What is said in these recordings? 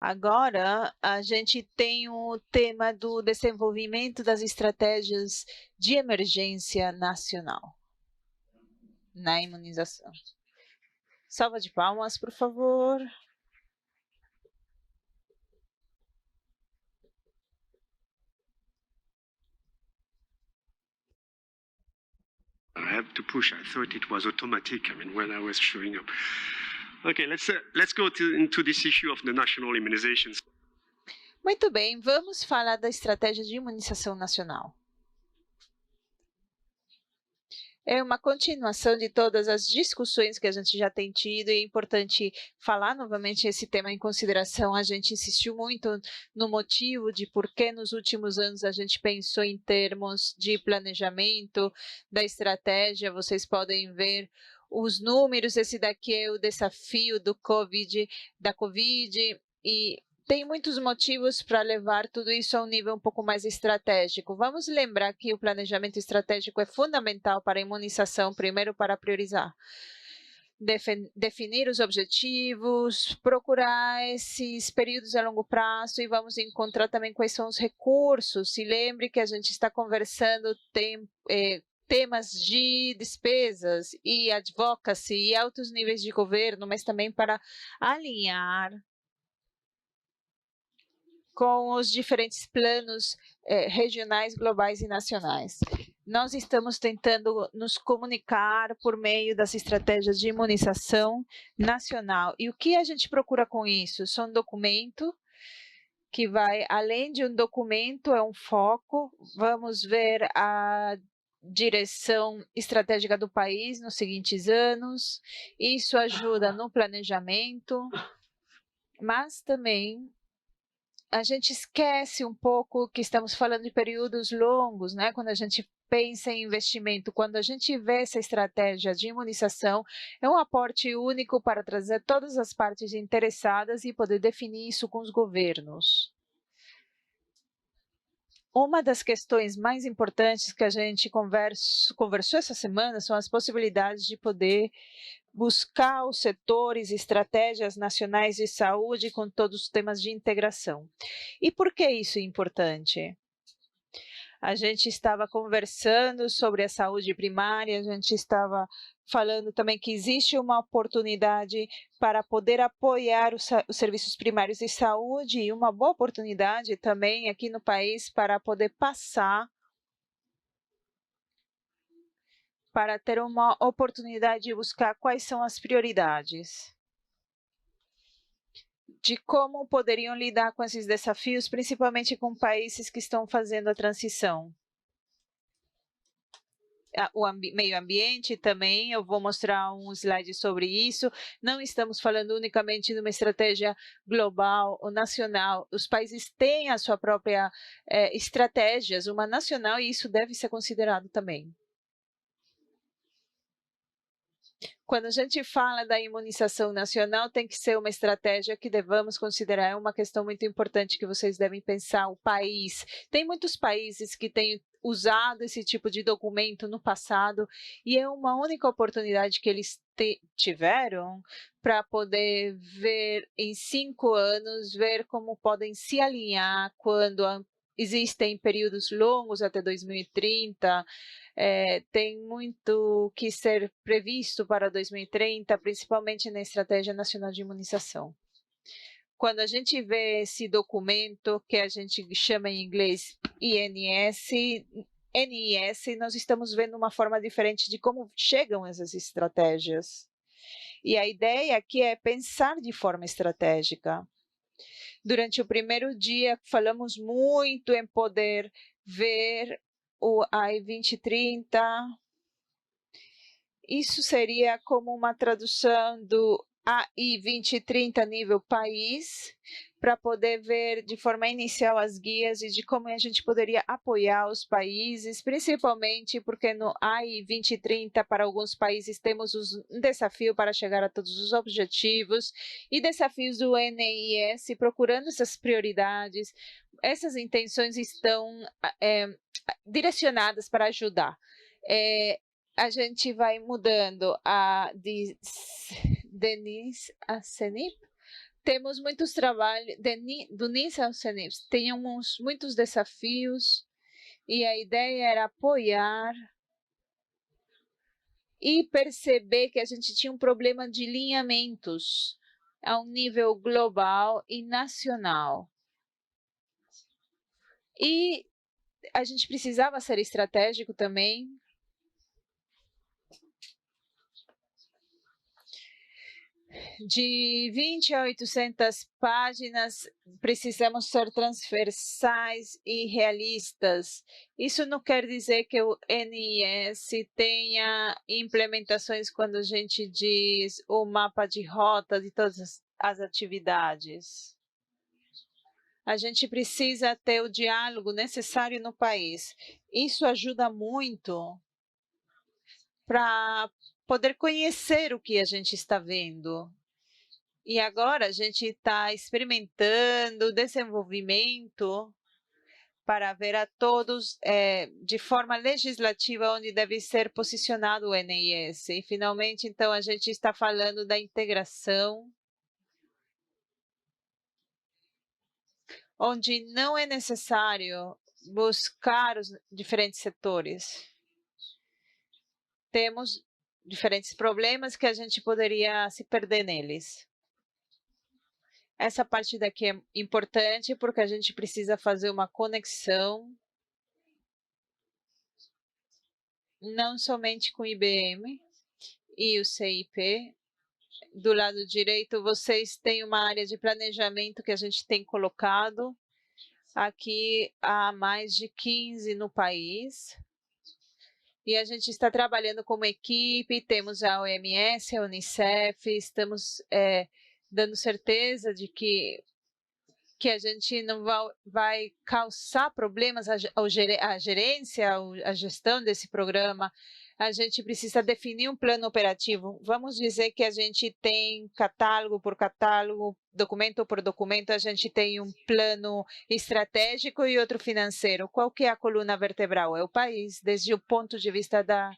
Agora, a gente tem o tema do desenvolvimento das estratégias de emergência nacional na imunização. Salva de palmas, por favor. I have to push. I thought it was automatic. When I was showing up. Okay, let's go into this issue of the national immunizations. Muito bem, vamos falar da estratégia de imunização nacional. É uma continuação de todas as discussões que a gente já tem tido, e é importante falar novamente esse tema em consideração. A gente insistiu muito no motivo de por que nos últimos anos a gente pensou em termos de planejamento da estratégia. Vocês podem ver os números, esse daqui é o desafio da Covid, e tem muitos motivos para levar tudo isso a um nível um pouco mais estratégico. Vamos lembrar que o planejamento estratégico é fundamental para a imunização, primeiro para priorizar. Definir os objetivos, procurar esses períodos a longo prazo, e vamos encontrar também quais são os recursos. Se lembre que a gente está conversando temas de despesas e advocacy e altos níveis de governo, mas também para alinhar com os diferentes planos regionais, globais e nacionais. Nós estamos tentando nos comunicar por meio das estratégias de imunização nacional. E o que a gente procura com isso? São documento que vai, além de um documento, é um foco. Vamos ver a direção estratégica do país nos seguintes anos. Isso ajuda no planejamento, mas também a gente esquece um pouco que estamos falando de períodos longos, né? Quando a gente pensa em investimento, quando a gente vê essa estratégia de imunização, é um aporte único para trazer todas as partes interessadas e poder definir isso com os governos. Uma das questões mais importantes que a gente conversou essa semana são as possibilidades de poder buscar os setores e estratégias nacionais de saúde com todos os temas de integração. E por que isso é importante? A gente estava conversando sobre a saúde primária, a gente estava falando também que existe uma oportunidade para poder apoiar os serviços primários de saúde, e uma boa oportunidade também aqui no país para poder passar, para ter uma oportunidade de buscar quais são as prioridades, de como poderiam lidar com esses desafios, principalmente com países que estão fazendo a transição. O meio ambiente também, eu vou mostrar um slide sobre isso. Não estamos falando unicamente de uma estratégia global ou nacional. Os países têm a sua própria estratégias, uma nacional, e isso deve ser considerado também. Quando a gente fala da imunização nacional, tem que ser uma estratégia que devamos considerar. É uma questão muito importante que vocês devem pensar. O país, tem muitos países que têm usado esse tipo de documento no passado, e é uma única oportunidade que eles tiveram para poder ver em 5 anos, ver como podem se alinhar quando existem períodos longos até 2030. Tem muito que ser previsto para 2030, principalmente na Estratégia Nacional de Imunização. Quando a gente vê esse documento, que a gente chama em inglês NIS, nós estamos vendo uma forma diferente de como chegam essas estratégias. E a ideia aqui é pensar de forma estratégica. Durante o primeiro dia, falamos muito em poder ver o AI 2030. Isso seria como uma tradução do AI 2030 nível país, para poder ver de forma inicial as guias e de como a gente poderia apoiar os países, principalmente porque no AI 2030, para alguns países, temos um desafio para chegar a todos os objetivos, e desafios do NIS, procurando essas prioridades. Essas intenções estão direcionadas para ajudar. A gente vai mudando a Denise Senip Temos muitos trabalhos, do NIS ao CENIPS, tínhamos muitos desafios, e a ideia era apoiar e perceber que a gente tinha um problema de alinhamentos a um nível global e nacional. E a gente precisava ser estratégico também. De 20 a 800 páginas, precisamos ser transversais e realistas. Isso não quer dizer que o NIS tenha implementações quando a gente diz o mapa de rota de todas as atividades. A gente precisa ter o diálogo necessário no país. Isso ajuda muito para poder conhecer o que a gente está vendo. E agora a gente está experimentando desenvolvimento para ver a todos de forma legislativa onde deve ser posicionado o NIS. E, finalmente, então, a gente está falando da integração, onde não é necessário buscar os diferentes setores. Temos diferentes problemas que a gente poderia se perder neles. Essa parte daqui é importante porque a gente precisa fazer uma conexão não somente com o IBM e o CIP. Do lado direito, vocês têm uma área de planejamento que a gente tem colocado. Aqui há mais de 15 no país. E a gente está trabalhando como equipe, temos a OMS, a Unicef, estamos dando certeza de que a gente não vai causar problemas à gerência, à gestão desse programa. A gente precisa definir um plano operativo. Vamos dizer que a gente tem catálogo por catálogo, documento por documento, a gente tem um plano estratégico e outro financeiro. Qual que é a coluna vertebral? É o país, desde o ponto de vista da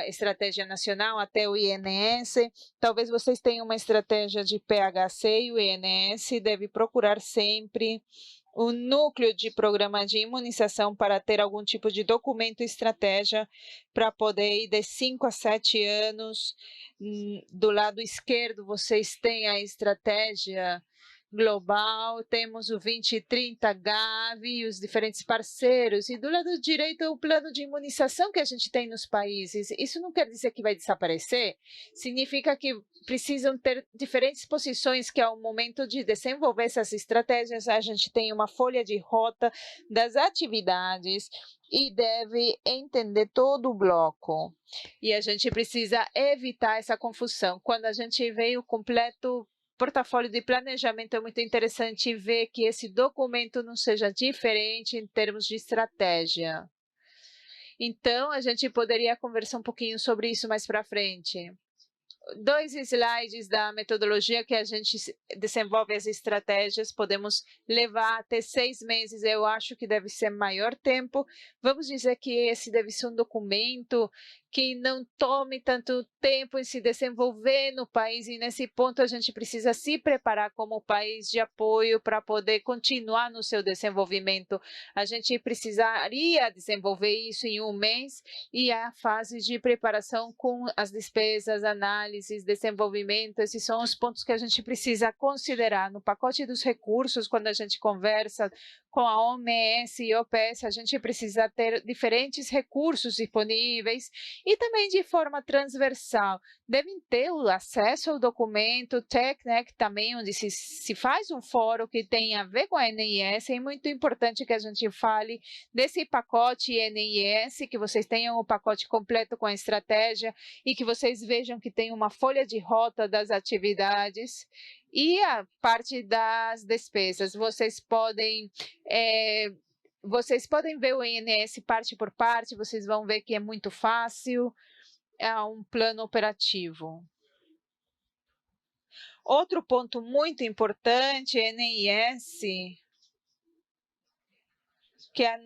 estratégia nacional até o INS. Talvez vocês tenham uma estratégia de PHC e o INS deve procurar sempre o núcleo de programa de imunização para ter algum tipo de documento estratégia para poder ir de 5 a 7 anos. Do lado esquerdo, vocês têm a estratégia global, temos o 2030 Gavi e os diferentes parceiros, e do lado direito é o plano de imunização que a gente tem nos países. Isso não quer dizer que vai desaparecer, significa que precisam ter diferentes posições, que ao momento de desenvolver essas estratégias, a gente tem uma folha de rota das atividades e deve entender todo o bloco. E a gente precisa evitar essa confusão. Quando a gente vê o completo portafólio de planejamento, é muito interessante ver que esse documento não seja diferente em termos de estratégia. Então, a gente poderia conversar um pouquinho sobre isso mais para frente. 2 slides da metodologia que a gente desenvolve as estratégias, podemos levar até 6 meses, eu acho que deve ser maior tempo. Vamos dizer que esse deve ser um documento que não tome tanto tempo em se desenvolver no país, e nesse ponto a gente precisa se preparar como país de apoio para poder continuar no seu desenvolvimento. A gente precisaria desenvolver isso em 1 mês, e a fase de preparação com as despesas, análises, desenvolvimento, esses são os pontos que a gente precisa considerar. No pacote dos recursos, quando a gente conversa com a OMS e OPS, a gente precisa ter diferentes recursos disponíveis e também de forma transversal. Devem ter o acesso ao documento TechNet também, onde se faz um fórum que tem a ver com a NIS. É muito importante que a gente fale desse pacote NIS, que vocês tenham o pacote completo com a estratégia e que vocês vejam que tem uma folha de rota das atividades. E a parte das despesas, vocês podem ver o INS parte por parte, vocês vão ver que é muito fácil, é um plano operativo. Outro ponto muito importante, NIS, que é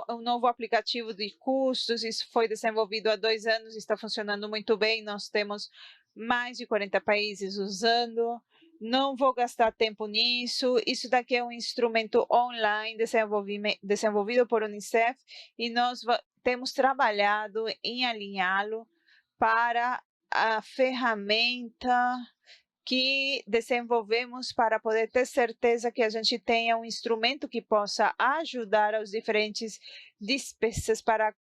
um novo aplicativo de custos, isso foi desenvolvido há 2 anos, está funcionando muito bem, nós temos mais de 40 países usando. Não vou gastar tempo nisso. Isso daqui é um instrumento online desenvolvido por Unicef e nós temos trabalhado em alinhá-lo para a ferramenta que desenvolvemos para poder ter certeza que a gente tenha um instrumento que possa ajudar aos diferentes despesas para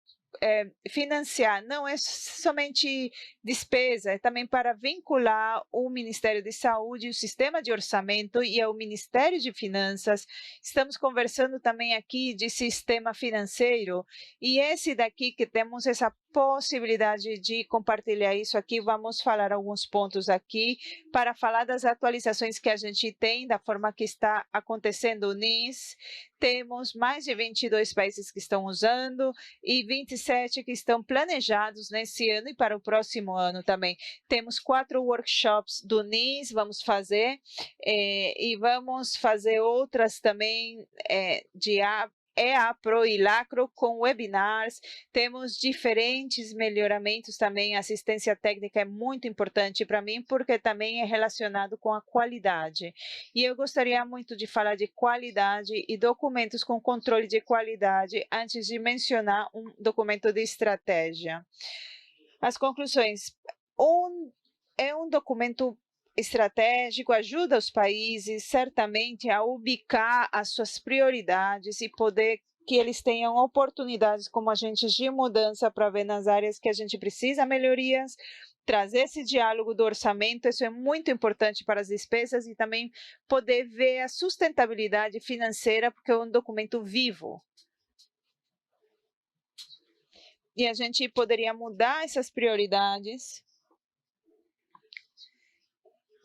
financiar. Não é somente despesa, é também para vincular o Ministério de Saúde, o sistema de orçamento e o Ministério de Finanças. Estamos conversando também aqui de sistema financeiro e esse daqui que temos essa possibilidade de compartilhar isso aqui, vamos falar alguns pontos aqui para falar das atualizações que a gente tem, da forma que está acontecendo o NIS. Temos mais de 22 países que estão usando e 27 que estão planejados nesse ano e para o próximo ano também. Temos 4 workshops do NIS, vamos fazer, e vamos fazer outras também de EAPRO e LACRO com webinars. Temos diferentes melhoramentos também. A assistência técnica é muito importante para mim, porque também é relacionado com a qualidade. E eu gostaria muito de falar de qualidade e documentos com controle de qualidade, antes de mencionar um documento de estratégia. As conclusões. É um documento estratégico, ajuda os países certamente a ubicar as suas prioridades e poder que eles tenham oportunidades como agentes de mudança para ver nas áreas que a gente precisa melhorias, trazer esse diálogo do orçamento, isso é muito importante para as despesas e também poder ver a sustentabilidade financeira, porque é um documento vivo. E a gente poderia mudar essas prioridades.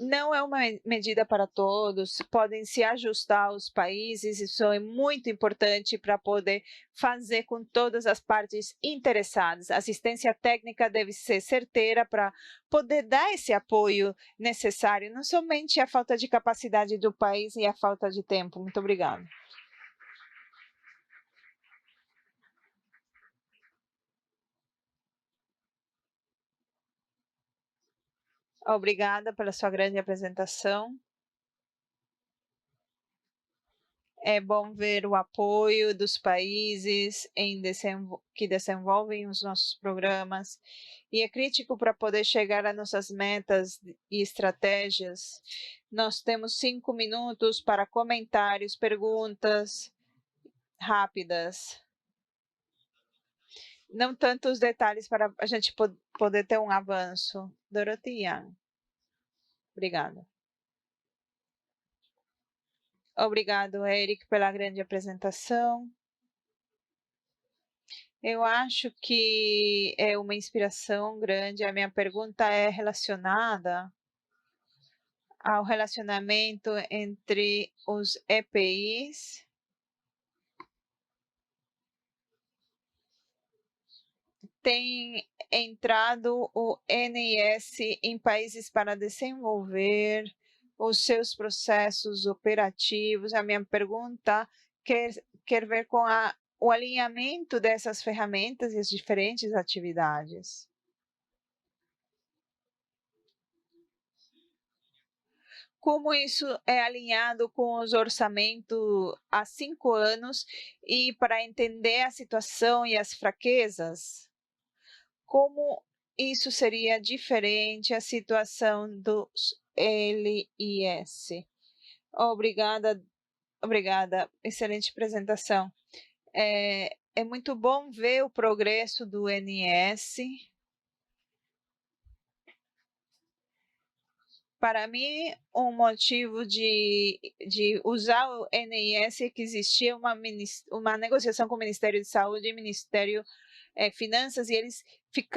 Não é uma medida para todos, podem se ajustar aos países, isso é muito importante para poder fazer com todas as partes interessadas. A assistência técnica deve ser certeira para poder dar esse apoio necessário, não somente a falta de capacidade do país e a falta de tempo. Muito obrigada. Obrigada pela sua grande apresentação. É bom ver o apoio dos países que desenvolvem os nossos programas e é crítico para poder chegar às nossas metas e estratégias. Nós temos 5 minutos para comentários, perguntas rápidas. Não tantos detalhes para a gente poder ter um avanço. Dorothea. Obrigada. Obrigado, Eric, pela grande apresentação. Eu acho que é uma inspiração grande. A minha pergunta é relacionada ao relacionamento entre os EPIs tem entrado o NIS em países para desenvolver os seus processos operativos. A minha pergunta quer ver com o alinhamento dessas ferramentas e as diferentes atividades. Como isso é alinhado com os orçamentos há 5 anos e para entender a situação e as fraquezas? Como isso seria diferente a situação dos LIS? Obrigada, excelente apresentação. É muito bom ver o progresso do NIS. Para mim, um motivo de usar o NIS é que existia uma negociação com o Ministério de Saúde e Ministério Finanças, e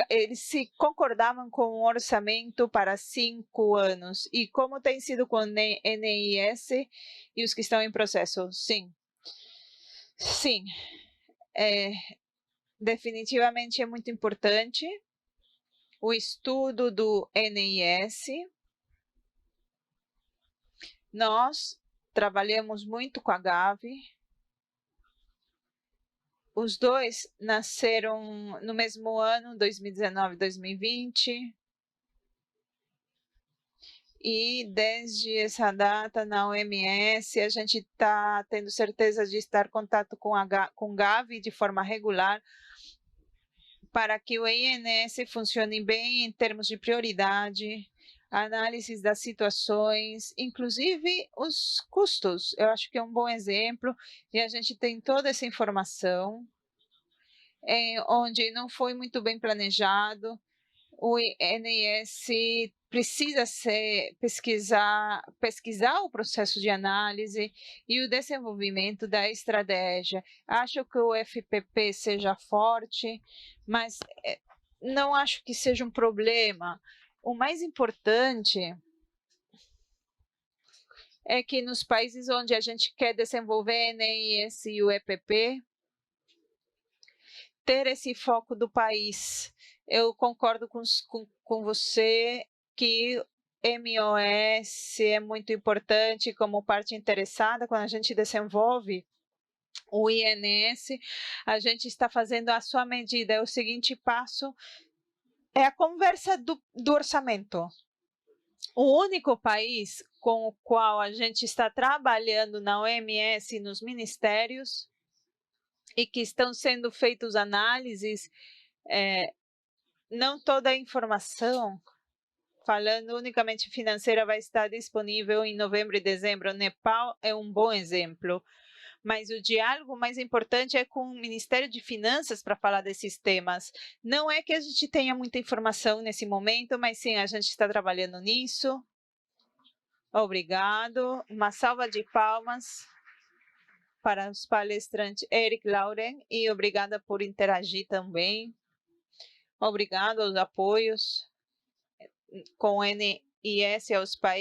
eles se concordavam com um orçamento para 5 anos. E como tem sido com o NIS e os que estão em processo? Sim. Sim. Definitivamente é muito importante o estudo do NIS. Nós trabalhamos muito com a Gavi. Os dois nasceram no mesmo ano, 2019 e 2020. e desde essa data na OMS a gente está tendo certeza de estar em contato com o Gavi de forma regular para que o INS funcione bem em termos de prioridade, análises das situações, inclusive os custos. Eu acho que é um bom exemplo e a gente tem toda essa informação, onde não foi muito bem planejado. O INS precisa pesquisar o processo de análise e o desenvolvimento da estratégia. Acho que o FPP seja forte, mas não acho que seja um problema. O mais importante é que nos países onde a gente quer desenvolver NIS e o EPP, ter esse foco do país. Eu concordo com você que MOS é muito importante como parte interessada quando a gente desenvolve o INS, a gente está fazendo a sua medida. É o seguinte passo, é a conversa do orçamento. O único país com o qual a gente está trabalhando na OMS e nos ministérios e que estão sendo feitas análises, não toda a informação, falando unicamente financeira, vai estar disponível em novembro e dezembro. O Nepal é um bom exemplo, mas o diálogo mais importante é com o Ministério de Finanças para falar desses temas. Não é que a gente tenha muita informação nesse momento, mas sim, a gente está trabalhando nisso. Obrigado. Uma salva de palmas para os palestrantes Eric Lauren e obrigada por interagir também. Obrigado aos apoios com o NIS aos países.